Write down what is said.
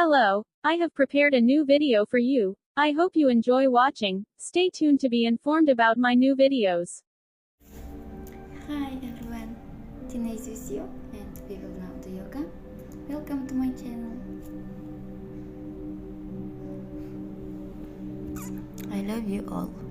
Hello, I have prepared a new video for you. I hope you enjoy watching. Stay tuned to be informed about my new videos. Hi everyone, Teenage with you, and we will now do yoga. Welcome to my channel. I love you all.